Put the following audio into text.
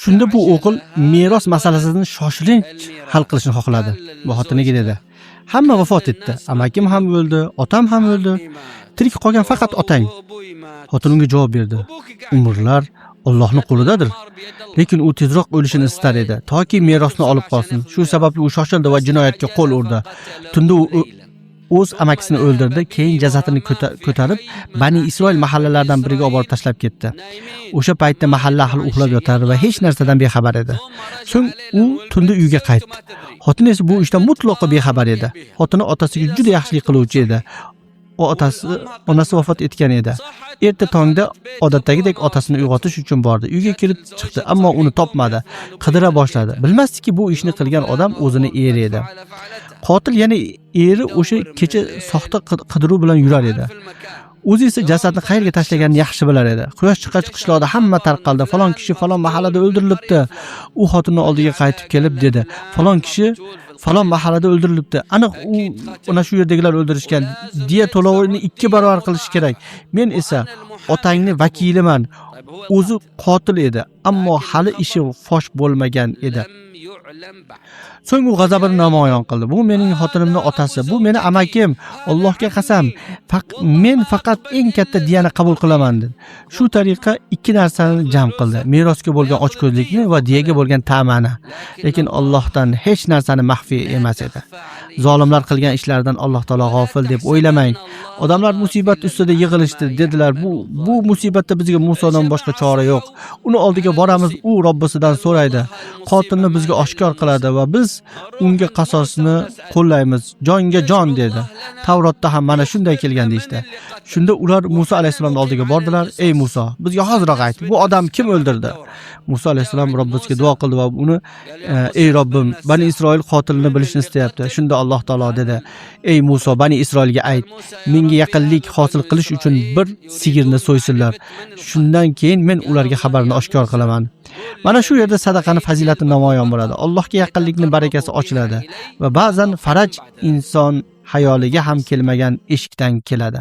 Shunda bu o'g'il meros masalasini shoshilinch hal qilishni xohladi. Bu xotiniga dedi: "Hamma vafot etdi. Amakim ham o'ldi, otam ham o'ldi. Tirik qolgan faqat otang." Xotin unga javob berdi: "Umrlar Allohning qo'lidadir. Lekin u tezroq o'lishini istar edi, toki merosni olib qolsin. Shu sababli u shoshildi va jinoyatga qo'l urdi. Tunda u o'z amakisini o'ldirdi, keyin jasadini ko'tarib Bani Isroil mahallalaridan biriga olib borib tashlab ketdi. O'sha paytda mahalla ahli uxlab yotar va hech narsadan bexabar edi. So'ng u tunda uyiga qaytdi. Xotin esa bu ishdan mutlaqo bexabar edi. Xotini otasiga juda yaxshilik qiluvchi edi. Onasi vafot etgan edi. Erta tongda odatdagidek otasini uyg'otish uchun bordi. Uyga kirib chiqdi, ammo uni topmadi. Qidira boshladi. Bilmasdiki, bu ishni qilgan odam o'zini eri edi. Qotil ya'ni eri o'sha kecha soxta qidiruv bilan yurar edi. O'zi esa jasadni qayerga tashlaganini yaxshi bilar edi. Quyosh chiqqach qishloqda hamma tarqaldi. Falon kishi falon mahallada o'ldirilibdi. U xotinning oldiga qaytib kelib dedi: "Falon kishi falon mahallada o'ldirilibdi. Aniq u ana shu yerdagilar o'ldirishgan. Diya to'lovini 2 barobar qilish kerak. Men esa otangni vakiliman. O'zi qotil edi, ammo hali ishi fosh bo'lmagan edi." So'ng u g'azabini namoyon qildi. "Bu mening xotinimning otasi, bu meni amakim. Allohga qasam, men faqat eng katta diyani qabul qilaman" dedi. Shu tariqa 2 narsani jam qildi: merosga bo'lgan ochko'zlikni va diyaga bo'lgan ta'mani. Lekin Allohdan hech narsani maxfiy emas edi. Zolimlar qilgan ishlaridan Alloh taolo g'ofil deb o'ylamang. Odamlar musibat ustida yig'ilishdi, dedilar: "Bu musibatda bizga Musodan boshqa chora yo'q. Uni oldiga boramiz, u Robbisidan so'raydi. Qotilni bizga oshkor qiladi va biz unga qasosni qo'llaymiz. Jonga jon" dedi. Tavrotda ham mana shunday kelgan deydi. Shunda ular Muso alayhisolamning oldiga bordilar: "Ey Muso, bizga hozirroq ayt, bu odam kim o'ldirdi?" Muso alayhisolam Robbisiga duo qildi va uni: "Ey Robbim, Bani Isroil qotilini bilishni istayapti." Shunda Alloh taolo dedi: "Ey Muso, Bani Isroilga ayt, menga yaqinlik hosil qilish uchun bir sigirni so'ysinlar. Shundan keyin men ularga xabarni oshkor qilaman." Mana shu yerda sadaqani fazilati namoyon bo'ladi. Allohga yaqinlikning barakasi ochiladi va ba'zan faraj inson hayoliga ham kelmagan eshikdan keladi.